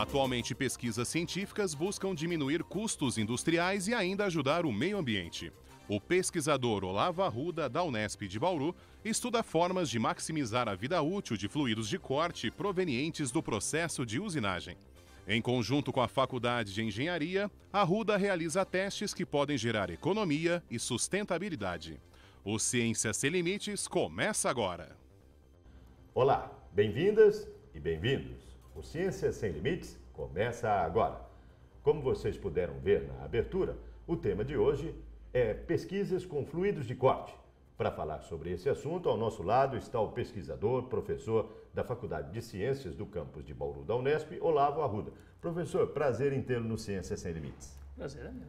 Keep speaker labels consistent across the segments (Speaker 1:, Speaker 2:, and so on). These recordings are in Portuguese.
Speaker 1: Atualmente, pesquisas científicas buscam diminuir custos industriais e ainda ajudar o meio ambiente. O pesquisador Olavo Arruda, da Unesp de Bauru, estuda formas de maximizar a vida útil de fluidos de corte provenientes do processo de usinagem. Em conjunto com a Faculdade de Engenharia, Arruda realiza testes que podem gerar economia e sustentabilidade. O Ciência Sem Limites começa agora.
Speaker 2: Olá, bem-vindas e bem-vindos. O Ciência Sem Limites começa agora. Como vocês puderam ver na abertura, o tema de hoje é pesquisas com fluidos de corte. Para falar sobre esse assunto, ao nosso lado está o pesquisador, professor da Faculdade de Ciências do campus de Bauru da Unesp, Olavo Arruda. Professor, prazer em tê-lo no Ciência Sem Limites.
Speaker 3: Prazer é meu.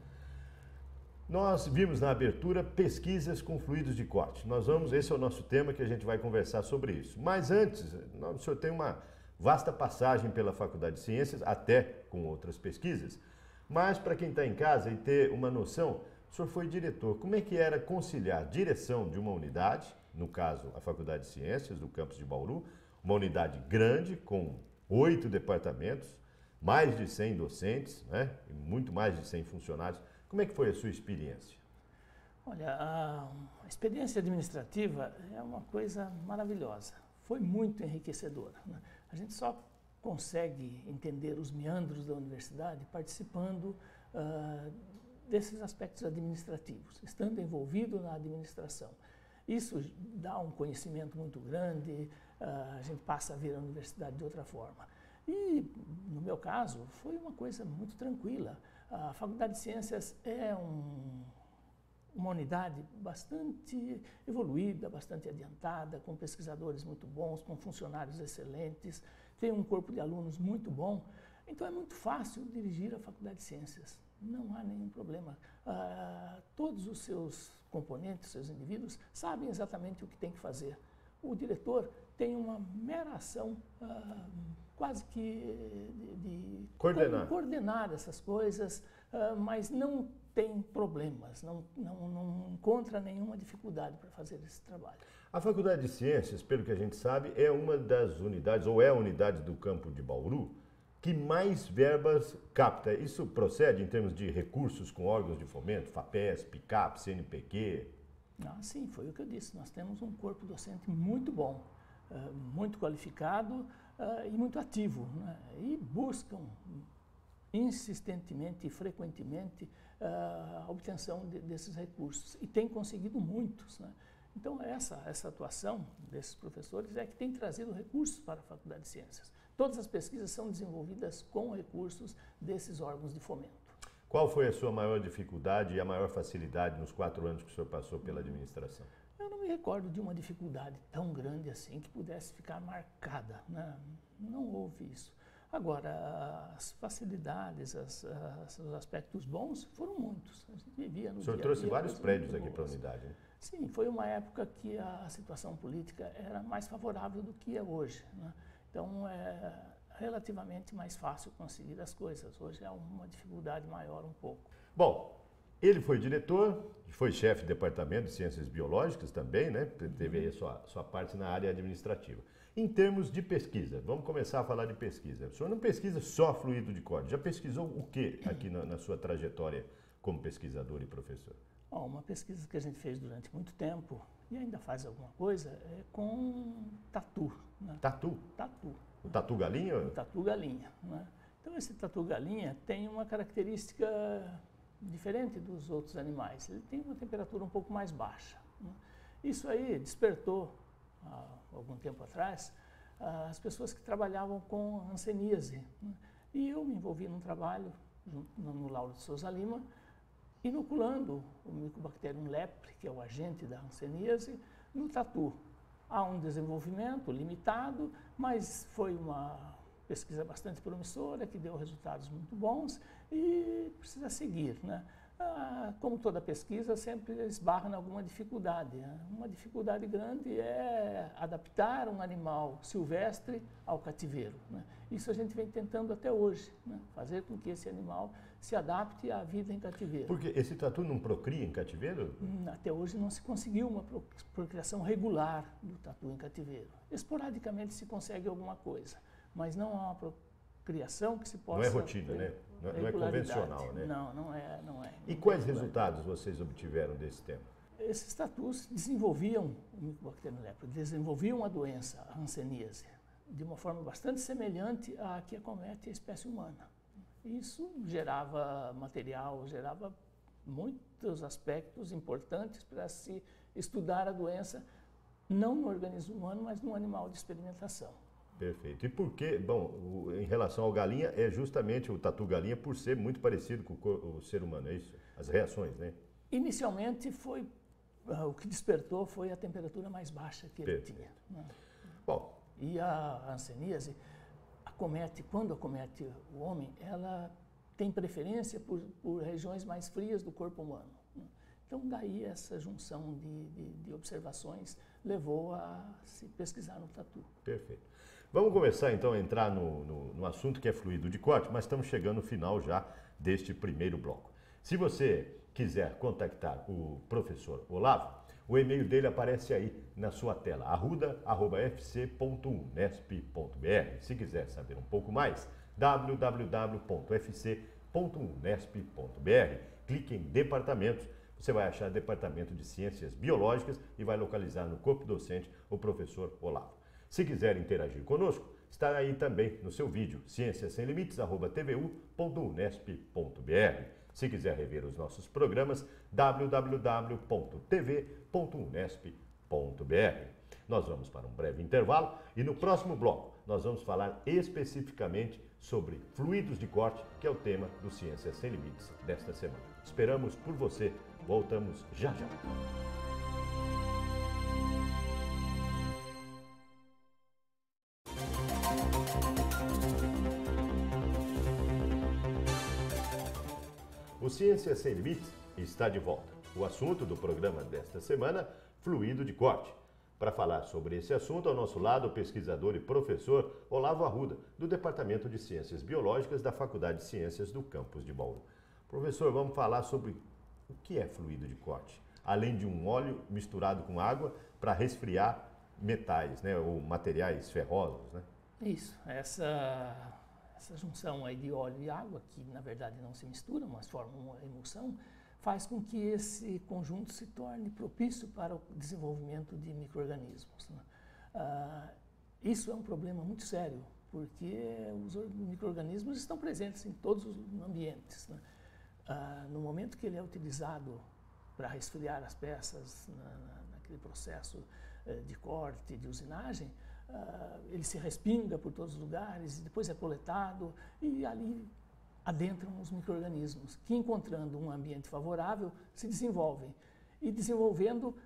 Speaker 2: Nós vimos na abertura pesquisas com fluidos de corte. Esse é o nosso tema que a gente vai conversar sobre isso. Mas antes, o senhor tem uma vasta passagem pela Faculdade de Ciências, até com outras pesquisas. Mas para quem está em casa e ter uma noção, o senhor foi diretor. Como é que era conciliar direção de uma unidade, no caso a Faculdade de Ciências do campus de Bauru, uma unidade grande com 8 departamentos, mais de 100 docentes, né, e muito mais de 100 funcionários. Como é que foi a sua experiência?
Speaker 3: Olha, a experiência administrativa é uma coisa maravilhosa. Foi muito enriquecedora, né? A gente só consegue entender os meandros da universidade participando desses aspectos administrativos, estando envolvido na administração. Isso dá um conhecimento muito grande, a gente passa a ver a universidade de outra forma. E, no meu caso, foi uma coisa muito tranquila. A Faculdade de Ciências é uma unidade bastante evoluída, bastante adiantada, com pesquisadores muito bons, com funcionários excelentes, tem um corpo de alunos muito bom. Então, é muito fácil dirigir a Faculdade de Ciências. Não há nenhum problema. Todos os seus componentes, seus indivíduos, sabem exatamente o que tem que fazer. O diretor tem uma mera ação quase que de coordenar essas coisas, mas não tem problemas, não encontra nenhuma dificuldade para fazer esse trabalho.
Speaker 2: A Faculdade de Ciências, pelo que a gente sabe, é uma das unidades, ou é a unidade do campo de Bauru, que mais verbas capta. Isso procede em termos de recursos com órgãos de fomento, FAPESP, PICAP, CNPq?
Speaker 3: Sim, foi o que eu disse. Nós temos um corpo docente muito bom, muito qualificado e muito ativo, né? E buscam insistentemente e frequentemente a obtenção desses recursos. E tem conseguido muitos, né? Então, essa atuação desses professores é que tem trazido recursos para a Faculdade de Ciências. Todas as pesquisas são desenvolvidas com recursos desses órgãos de fomento.
Speaker 2: Qual foi a sua maior dificuldade e a maior facilidade nos 4 anos que o senhor passou pela administração?
Speaker 3: Eu não me recordo de uma dificuldade tão grande assim que pudesse ficar marcada, né? Não houve isso. Agora, as facilidades, os aspectos bons foram muitos. A gente vivia no dia a dia.
Speaker 2: O senhor trouxe vários prédios aqui para a unidade, né?
Speaker 3: Sim, foi uma época que a situação política era mais favorável do que é hoje, né? Então, é relativamente mais fácil conseguir as coisas. Hoje é uma dificuldade maior um pouco.
Speaker 2: Bom, ele foi diretor, foi chefe de departamento de ciências biológicas também, né? Teve aí a sua parte na área administrativa. Em termos de pesquisa, vamos começar a falar de pesquisa. O senhor não pesquisa só fluido de corte, já pesquisou o que aqui na sua trajetória como pesquisador e professor?
Speaker 3: Uma pesquisa que a gente fez durante muito tempo, e ainda faz alguma coisa, é com tatu, né?
Speaker 2: Tatu?
Speaker 3: Tatu.
Speaker 2: O tatu-galinha?
Speaker 3: O tatu-galinha, né? Então, esse tatu-galinha tem uma característica diferente dos outros animais. Ele tem uma temperatura um pouco mais baixa, né? Isso aí despertou, há algum tempo atrás, as pessoas que trabalhavam com hanseníase, né? E eu me envolvi num trabalho no Lauro de Souza Lima, inoculando o Mycobacterium lepre, que é o agente da hanseníase, no tatu. Há um desenvolvimento limitado, mas foi uma pesquisa bastante promissora, que deu resultados muito bons e precisa seguir, né? Como toda pesquisa, sempre esbarra em alguma dificuldade, né? Uma dificuldade grande é adaptar um animal silvestre ao cativeiro, né? Isso a gente vem tentando até hoje, né? Fazer com que esse animal se adapte à vida em cativeiro.
Speaker 2: Porque esse tatu não procria em cativeiro?
Speaker 3: Até hoje não se conseguiu uma procriação regular do tatu em cativeiro. Esporadicamente se consegue alguma coisa, mas não há uma criação que se possa...
Speaker 2: Não é rotina, né? Não é convencional, né?
Speaker 3: Não é.
Speaker 2: E quais resultados vocês obtiveram desse tema?
Speaker 3: Esses tatus desenvolviam o Mycobacterium leprae, desenvolviam a doença, a hanseníase, de uma forma bastante semelhante à que acomete a espécie humana. Isso gerava material, gerava muitos aspectos importantes para se estudar a doença, não no organismo humano, mas no animal de experimentação.
Speaker 2: Perfeito. E por que, bom, em relação ao galinha, é justamente o tatu-galinha por ser muito parecido com o ser humano, é isso? As reações, né?
Speaker 3: Inicialmente foi, o que despertou foi a temperatura mais baixa que ele tinha. Né?
Speaker 2: Bom.
Speaker 3: E a hanseníase quando acomete o homem, ela tem preferência por regiões mais frias do corpo humano. Né? Então, daí essa junção de observações levou a se pesquisar no tatu.
Speaker 2: Perfeito. Vamos começar então a entrar no assunto que é fluido de corte, mas estamos chegando no final já deste primeiro bloco. Se você quiser contactar o professor Olavo, o e-mail dele aparece aí na sua tela, arruda@fc.unesp.br. Se quiser saber um pouco mais, www.fc.unesp.br. Clique em departamentos, você vai achar departamento de Ciências Biológicas e vai localizar no corpo docente o professor Olavo. Se quiser interagir conosco, está aí também no seu vídeo, cienciassemlimites@tvu.unesp.br. Se quiser rever os nossos programas, www.tv.unesp.br. Nós vamos para um breve intervalo e no próximo bloco nós vamos falar especificamente sobre fluidos de corte, que é o tema do Ciências Sem Limites desta semana. Esperamos por você. Voltamos já já. O Ciências Sem Limites está de volta. O assunto do programa desta semana, fluido de corte. Para falar sobre esse assunto, ao nosso lado, o pesquisador e professor Olavo Arruda, do Departamento de Ciências Biológicas da Faculdade de Ciências do campus de Bauru. Professor, vamos falar sobre o que é fluido de corte, além de um óleo misturado com água para resfriar metais, né, ou materiais ferrosos, né?
Speaker 3: Isso, essa junção aí de óleo e água, que na verdade não se misturam, mas formam uma emulsão, faz com que esse conjunto se torne propício para o desenvolvimento de micro-organismos. Né? Isso é um problema muito sério, porque os micro-organismos estão presentes em todos os ambientes. Né? No momento que ele é utilizado para resfriar as peças naquele processo de corte, de usinagem, ele se respinga por todos os lugares, depois é coletado e ali adentram os micro-organismos que, encontrando um ambiente favorável, se desenvolvem. E desenvolvendo,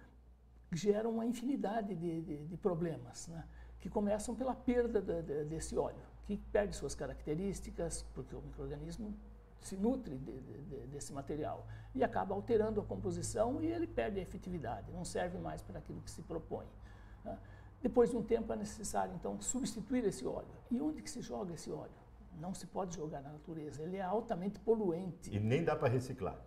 Speaker 3: geram uma infinidade de problemas, né? Que começam pela perda desse óleo, que perde suas características, porque o micro-organismo se nutre desse material e acaba alterando a composição e ele perde a efetividade, não serve mais para aquilo que se propõe. Né? Depois de um tempo é necessário, então, substituir esse óleo. E onde que se joga esse óleo? Não se pode jogar na natureza, ele é altamente poluente.
Speaker 2: E nem dá para reciclar.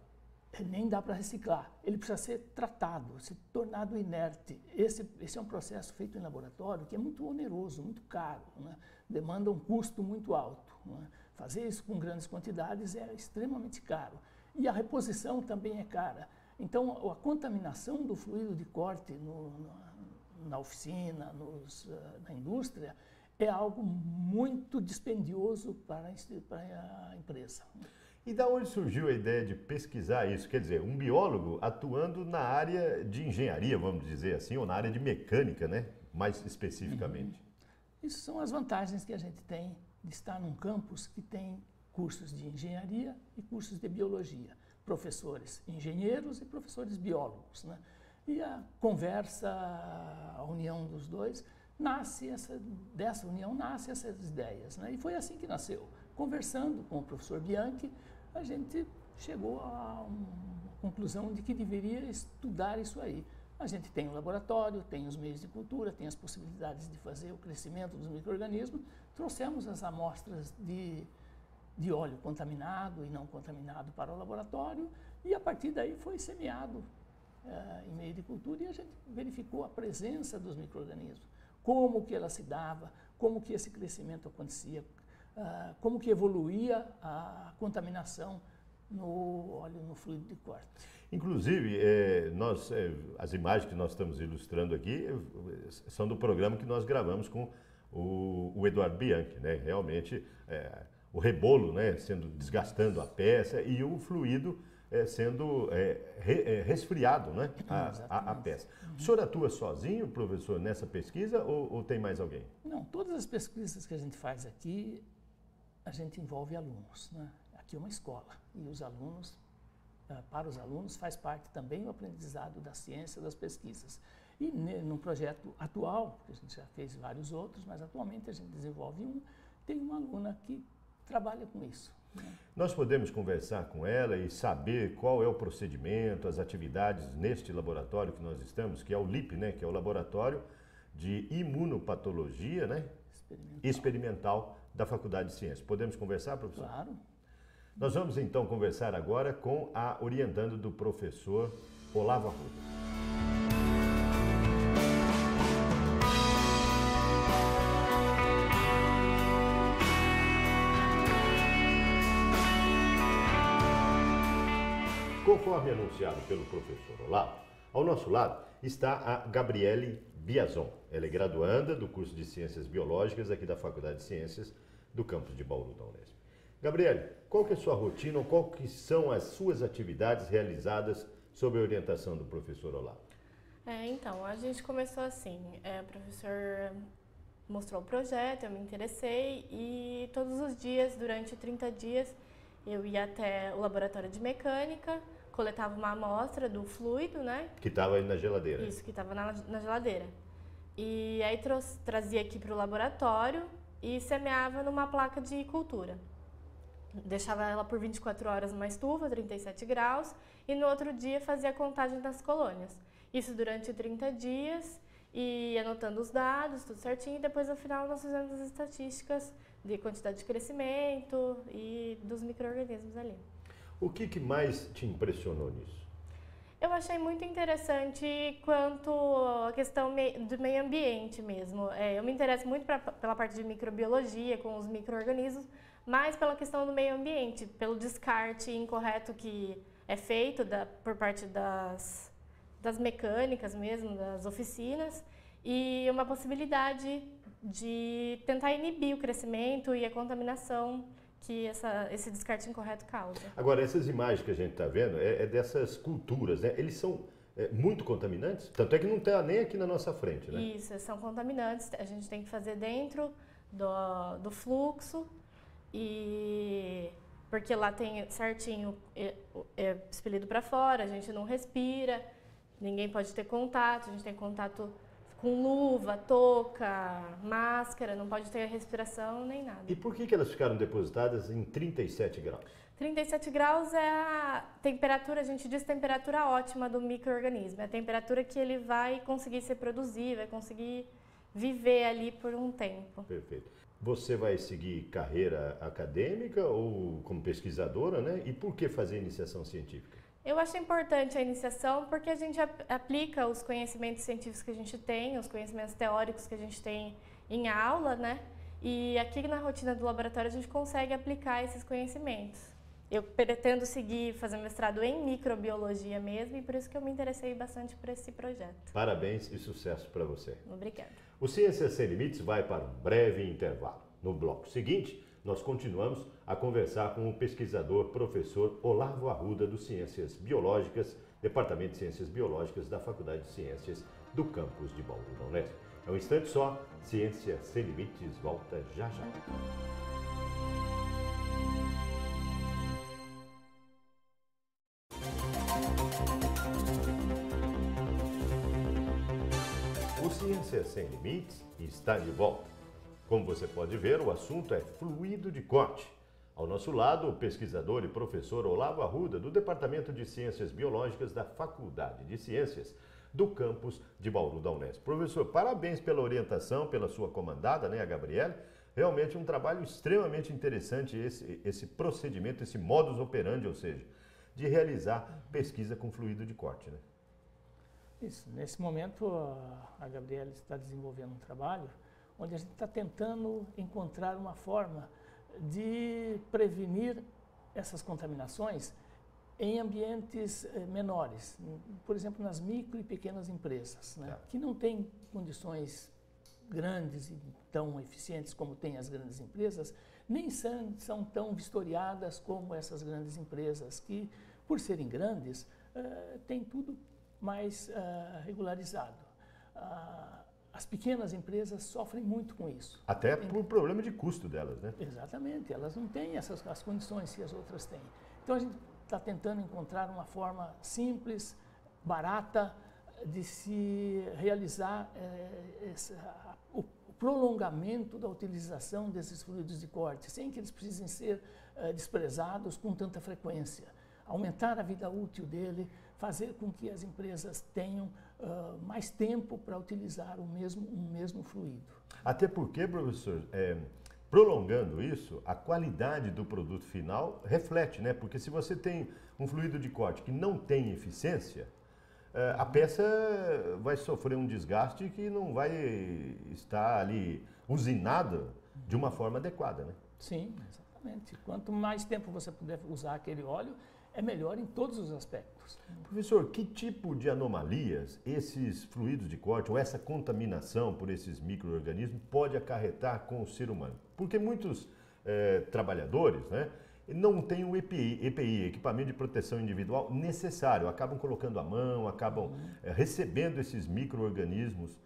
Speaker 3: Nem dá para reciclar. Ele precisa ser tratado, ser tornado inerte. Esse é um processo feito em laboratório que é muito oneroso, muito caro, né? Demanda um custo muito alto. Né? Fazer isso com grandes quantidades é extremamente caro. E a reposição também é cara. Então, a contaminação do fluido de corte na oficina, na indústria, é algo muito dispendioso para a empresa.
Speaker 2: E da onde surgiu a ideia de pesquisar isso? Quer dizer, um biólogo atuando na área de engenharia, vamos dizer assim, ou na área de mecânica, né? Mais especificamente.
Speaker 3: Isso são as vantagens que a gente tem de estar num campus que tem cursos de engenharia e cursos de biologia. Professores engenheiros e professores biólogos, né? E a conversa, a união dos dois, dessa união nascem essas ideias, né? E foi assim que nasceu. Conversando com o professor Bianchi, a gente chegou a uma conclusão de que deveria estudar isso aí. A gente tem um laboratório, tem os meios de cultura, tem as possibilidades de fazer o crescimento dos micro-organismos. Trouxemos as amostras de óleo contaminado e não contaminado para o laboratório e a partir daí foi semeado em meio de cultura e a gente verificou a presença dos micro-organismos, como que ela se dava, como que esse crescimento acontecia, como que evoluía a contaminação no óleo, no fluido de corte.
Speaker 2: Inclusive, as imagens que nós estamos ilustrando aqui são do programa que nós gravamos com o Eduardo Bianchi, né? Realmente, o rebolo, né, desgastando a peça e o fluido sendo resfriado, né, a peça. O senhor atua sozinho, professor, nessa pesquisa ou tem mais alguém?
Speaker 3: Não, todas as pesquisas que a gente faz aqui, a gente envolve alunos, né? Aqui é uma escola e os alunos, para os alunos, faz parte também o aprendizado da ciência, das pesquisas. E no projeto atual, que a gente já fez vários outros, mas atualmente a gente desenvolve tem uma aluna que trabalha com isso. Né?
Speaker 2: Nós podemos conversar com ela e saber qual é o procedimento, as atividades neste laboratório que nós estamos, que é o LIP, né, que é o Laboratório de Imunopatologia, né, experimental da Faculdade de Ciências. Podemos conversar, professor?
Speaker 3: Claro.
Speaker 2: Nós vamos então conversar agora com a orientanda do professor Olavo Arruda. Conforme anunciado pelo professor Olavo, ao nosso lado está a Gabriele Biazon. Ela é graduanda do curso de Ciências Biológicas aqui da Faculdade de Ciências do campus de Bauru da Unesp. Gabriele, qual que é a sua rotina ou qual que são as suas atividades realizadas sob a orientação do professor Olavo?
Speaker 4: Então, a gente começou assim, o professor mostrou o projeto, eu me interessei e todos os dias, durante 30 dias, eu ia até o laboratório de mecânica, coletava uma amostra do fluido, né?
Speaker 2: Que estava aí na geladeira.
Speaker 4: Isso, que estava na geladeira. E aí trazia aqui para o laboratório e semeava numa placa de cultura. Deixava ela por 24 horas numa estufa, 37 graus, e no outro dia fazia a contagem das colônias. Isso durante 30 dias, e anotando os dados, tudo certinho, e depois no final nós fizemos as estatísticas de quantidade de crescimento e dos micro-organismos ali.
Speaker 2: O que mais te impressionou nisso?
Speaker 4: Eu achei muito interessante quanto à questão do meio ambiente mesmo. Eu me interesso muito pela parte de microbiologia, com os micro-organismos, mas pela questão do meio ambiente, pelo descarte incorreto que é feito por parte das mecânicas mesmo, das oficinas, e uma possibilidade de tentar inibir o crescimento e a contaminação que esse descarte incorreto causa.
Speaker 2: Agora, essas imagens que a gente está vendo é dessas culturas, né? Eles são muito contaminantes? Tanto é que não está nem aqui na nossa frente, né?
Speaker 4: Isso, são contaminantes. A gente tem que fazer dentro do fluxo, porque lá tem certinho, expelido para fora, a gente não respira, ninguém pode ter contato, a gente tem contato com luva, touca, máscara, não pode ter respiração nem nada.
Speaker 2: E por que elas ficaram depositadas em 37 graus?
Speaker 4: 37 graus é a temperatura, a gente diz temperatura ótima do micro-organismo, é a temperatura que ele vai conseguir se reproduzir, vai conseguir viver ali por um tempo.
Speaker 2: Perfeito. Você vai seguir carreira acadêmica ou como pesquisadora, né? E por que fazer iniciação científica?
Speaker 4: Eu acho importante a iniciação porque a gente aplica os conhecimentos científicos que a gente tem, os conhecimentos teóricos que a gente tem em aula, né? E aqui na rotina do laboratório a gente consegue aplicar esses conhecimentos. Eu pretendo seguir fazendo mestrado em microbiologia mesmo e por isso que eu me interessei bastante por esse projeto.
Speaker 2: Parabéns e sucesso para você.
Speaker 4: Obrigada.
Speaker 2: O Ciências Sem Limites vai para um breve intervalo. No bloco seguinte, nós continuamos a conversar com o pesquisador professor Olavo Arruda, do Ciências Biológicas, Departamento de Ciências Biológicas da Faculdade de Ciências do campus de Bauru da Unesp. É um instante só, Ciências Sem Limites volta já já. O Ciências Sem Limites está de volta. Como você pode ver, o assunto é fluido de corte. Ao nosso lado, o pesquisador e professor Olavo Arruda, do Departamento de Ciências Biológicas da Faculdade de Ciências do campus de Bauru da Unesp. Professor, parabéns pela orientação, pela sua comandada, né, a Gabriele. Realmente um trabalho extremamente interessante esse procedimento, esse modus operandi, ou seja, de realizar pesquisa com fluido de corte, né?
Speaker 3: Isso. Nesse momento, a Gabriele está desenvolvendo um trabalho onde a gente está tentando encontrar uma forma de prevenir essas contaminações em ambientes menores, por exemplo, nas micro e pequenas empresas, né, que não têm condições grandes e tão eficientes como têm as grandes empresas, nem são tão vistoriadas como essas grandes empresas, que, por serem grandes, têm tudo mais regularizado. As pequenas empresas sofrem muito com isso.
Speaker 2: Até por problema de custo delas, né?
Speaker 3: Exatamente, elas não têm as condições que as outras têm. Então a gente está tentando encontrar uma forma simples, barata, de se realizar o prolongamento da utilização desses fluidos de corte, sem que eles precisem ser desprezados com tanta frequência. Aumentar a vida útil dele, fazer com que as empresas tenham mais tempo para utilizar o mesmo fluido.
Speaker 2: Até porque, professor, prolongando isso, a qualidade do produto final reflete, né? Porque se você tem um fluido de corte que não tem eficiência, a peça vai sofrer um desgaste que não vai estar ali usinada de uma forma adequada, né?
Speaker 3: Sim, exatamente. Quanto mais tempo você puder usar aquele óleo, é melhor em todos os aspectos.
Speaker 2: Professor, que tipo de anomalias esses fluidos de corte ou essa contaminação por esses micro-organismos pode acarretar com o ser humano? Porque muitos trabalhadores, né, não têm o EPI, equipamento de proteção individual necessário, acabam colocando a mão, acabam recebendo esses micro-organismos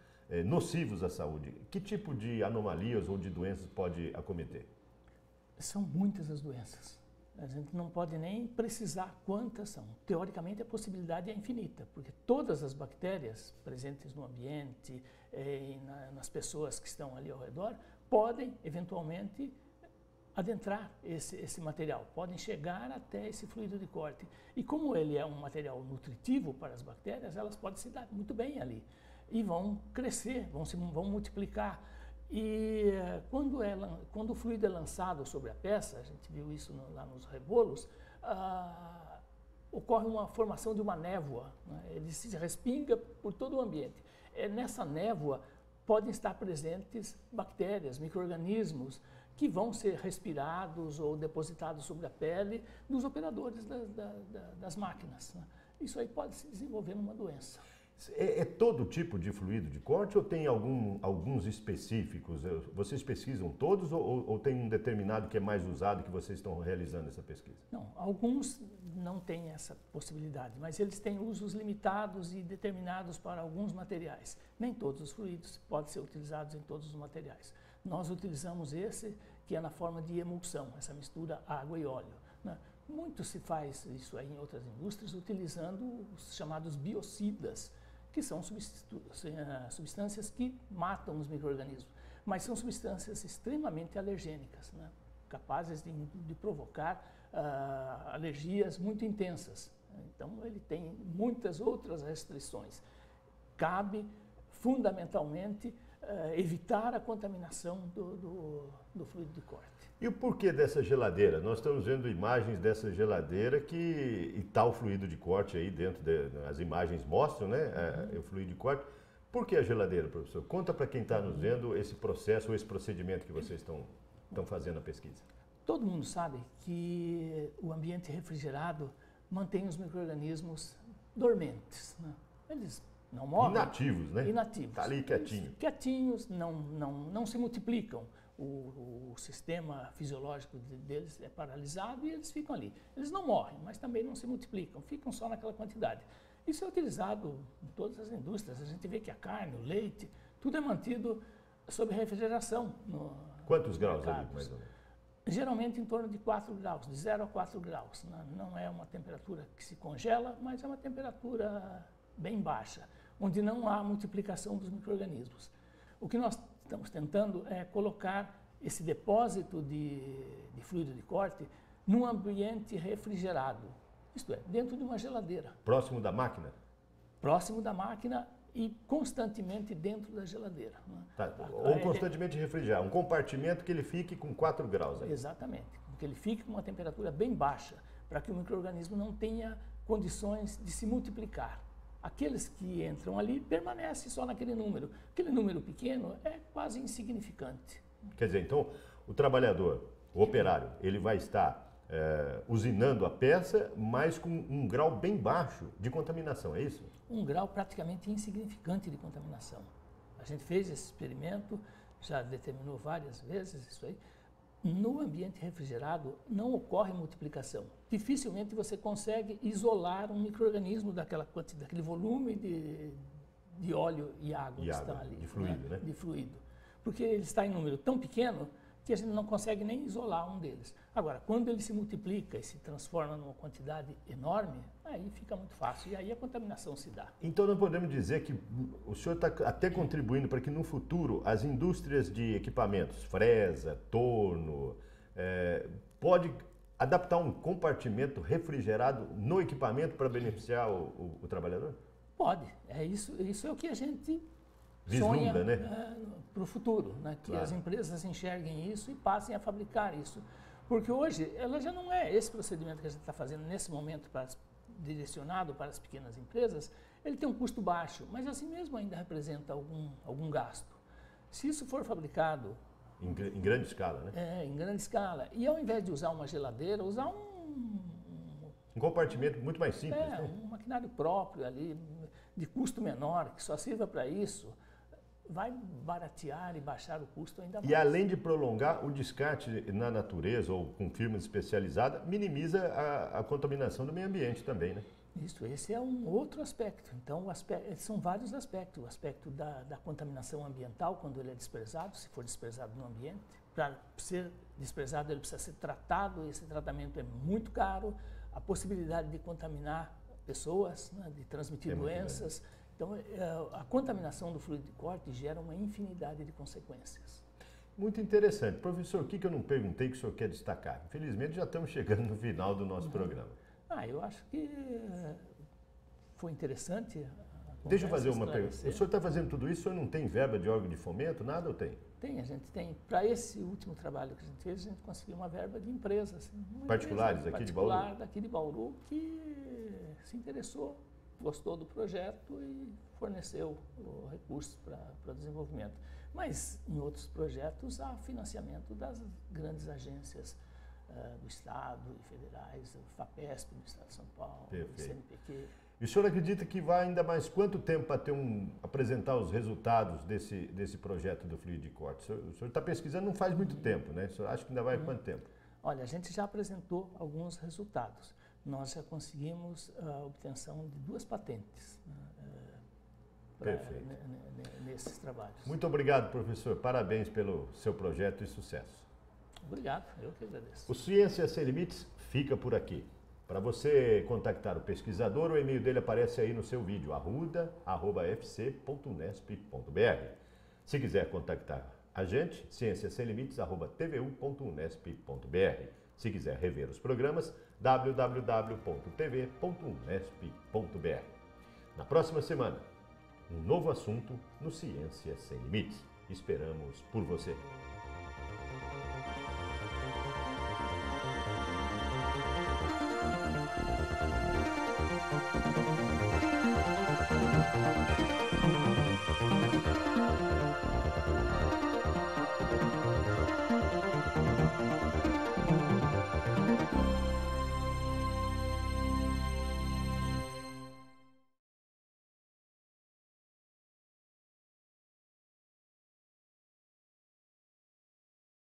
Speaker 2: nocivos à saúde. Que tipo de anomalias ou de doenças pode acometer?
Speaker 3: São muitas as doenças. A gente não pode nem precisar quantas são. Teoricamente, a possibilidade é infinita, porque todas as bactérias presentes no ambiente e nas pessoas que estão ali ao redor podem, eventualmente, adentrar esse material, podem chegar até esse fluido de corte. E como ele é um material nutritivo para as bactérias, elas podem se dar muito bem ali e vão crescer, vão multiplicar. E quando o fluido é lançado sobre a peça, a gente viu isso lá nos rebolos, ocorre uma formação de uma névoa, né? Ele se respinga por todo o ambiente. Nessa névoa podem estar presentes bactérias, micro-organismos, que vão ser respirados ou depositados sobre a pele dos operadores das máquinas, né? Isso aí pode se desenvolver numa doença.
Speaker 2: É todo tipo de fluido de corte ou tem alguns específicos? Vocês pesquisam todos ou tem um determinado que é mais usado que vocês estão realizando essa pesquisa?
Speaker 3: Não, alguns não têm essa possibilidade, mas eles têm usos limitados e determinados para alguns materiais. Nem todos os fluidos podem ser utilizados em todos os materiais. Nós utilizamos esse que é na forma de emulsão, essa mistura água e óleo, né? Muito se faz isso aí em outras indústrias utilizando os chamados biocidas, que são substâncias que matam os micro-organismos, mas são substâncias extremamente alergênicas, né? Capazes de provocar alergias muito intensas. Então, ele tem muitas outras restrições. Cabe, fundamentalmente, evitar a contaminação do fluido de corte.
Speaker 2: E o porquê dessa geladeira? Nós estamos vendo imagens dessa geladeira e tal fluido de corte aí dentro, as imagens mostram, né, o fluido de corte. Por que a geladeira, professor? Conta para quem está nos vendo esse processo ou esse procedimento que vocês estão fazendo a pesquisa.
Speaker 3: Todo mundo sabe que o ambiente refrigerado mantém os micro-organismos dormentes, né? Eles não morrem.
Speaker 2: Inativos, né?
Speaker 3: Inativos.
Speaker 2: Está ali quietinho.
Speaker 3: Quietinhos, não se multiplicam. O sistema fisiológico deles é paralisado e eles ficam ali. Eles não morrem, mas também não se multiplicam, ficam só naquela quantidade. Isso é utilizado em todas as indústrias. A gente vê que a carne, o leite, tudo é mantido sob refrigeração.
Speaker 2: Quantos graus ali, mais ou menos?
Speaker 3: Geralmente em torno de 4 graus, de 0 a 4 graus. Não é uma temperatura que se congela, mas é uma temperatura bem baixa, onde não há multiplicação dos micro-organismos. O que nós estamos tentando é colocar esse depósito de fluido de corte num ambiente refrigerado, isto é, dentro de uma geladeira.
Speaker 2: Próximo da máquina?
Speaker 3: Próximo da máquina e constantemente dentro da geladeira. Né?
Speaker 2: Tá. Ou constantemente refrigerar, um compartimento que ele fique com 4 graus. Aí.
Speaker 3: Exatamente, que ele fique com uma temperatura bem baixa, para que o micro-organismo não tenha condições de se multiplicar. Aqueles que entram ali permanecem só naquele número. Aquele número pequeno é quase insignificante.
Speaker 2: Quer dizer, então, o trabalhador, o operário, ele vai estar usinando a peça, mas com um grau bem baixo de contaminação, é isso?
Speaker 3: Um grau praticamente insignificante de contaminação. A gente fez esse experimento, já determinou várias vezes isso aí. No ambiente refrigerado não ocorre multiplicação. Dificilmente você consegue isolar um micro-organismo daquele volume de óleo e água que estão ali.
Speaker 2: De fluido, né?
Speaker 3: De fluido. Porque ele está em número tão pequeno que a gente não consegue nem isolar um deles. Agora, quando ele se multiplica e se transforma numa quantidade enorme, aí fica muito fácil e aí a contaminação se dá.
Speaker 2: Então, nós podemos dizer que o senhor está até contribuindo para que no futuro as indústrias de equipamentos, fresa, torno, pode adaptar um compartimento refrigerado no equipamento para beneficiar o trabalhador?
Speaker 3: Pode. Isso é o que a gente
Speaker 2: vislumbra,
Speaker 3: sonha,
Speaker 2: né?
Speaker 3: Para o futuro, né? Que as empresas enxerguem isso e passem a fabricar isso. Porque hoje, ela já não é esse procedimento que a gente está fazendo nesse momento direcionado para as pequenas empresas, ele tem um custo baixo, mas assim mesmo ainda representa algum gasto. Se isso for fabricado...
Speaker 2: Em grande escala, né?
Speaker 3: Em grande escala. E ao invés de usar uma geladeira, usar
Speaker 2: um compartimento muito mais simples, né?
Speaker 3: Um maquinário próprio ali, de custo menor, que só sirva para isso, vai baratear e baixar o custo ainda mais.
Speaker 2: E além de prolongar, o descarte na natureza ou com firmas especializadas minimiza a contaminação do meio ambiente também, né?
Speaker 3: Isso, esse é um outro aspecto. Então, são vários aspectos. O aspecto da contaminação ambiental, quando ele é desprezado, se for desprezado no ambiente. Para ser desprezado, ele precisa ser tratado, e esse tratamento é muito caro. A possibilidade de contaminar pessoas, né, de transmitir doenças. Então, a contaminação do fluido de corte gera uma infinidade de consequências.
Speaker 2: Muito interessante. Professor, o que eu não perguntei que o senhor quer destacar? Infelizmente, já estamos chegando no final do nosso programa.
Speaker 3: Eu acho que foi interessante.
Speaker 2: Deixa eu fazer uma pergunta. O senhor está fazendo tudo isso, o senhor não tem verba de órgão de fomento, nada ou tem?
Speaker 3: Tem, a gente tem. Para esse último trabalho que a gente fez, a gente conseguiu uma verba de empresas.
Speaker 2: Particulares daqui de Bauru?
Speaker 3: Daqui de Bauru, que se interessou, gostou do projeto e forneceu recursos para o desenvolvimento. Mas em outros projetos há financiamento das grandes agências do Estado e federais, o FAPESP do Estado de São Paulo, o CNPq.
Speaker 2: E o senhor acredita que vai ainda mais quanto tempo para apresentar os resultados desse projeto do fluido de corte? O senhor está pesquisando não faz muito tempo, né? O senhor acha que ainda vai quanto tempo?
Speaker 3: Olha, a gente já apresentou alguns resultados. Nós já conseguimos a obtenção de 2 patentes nesses trabalhos.
Speaker 2: Muito obrigado, professor. Parabéns pelo seu projeto e sucesso.
Speaker 3: Obrigado, eu que agradeço.
Speaker 2: O Ciência Sem Limites fica por aqui. Para você contactar o pesquisador, o e-mail dele aparece aí no seu vídeo, arruda@fc.unesp.br. Se quiser contactar a gente, cienciasemlimites@tvu.unesp.br. Se quiser rever os programas, www.tv.unesp.br. Na próxima semana, um novo assunto no Ciência Sem Limites. Esperamos por você.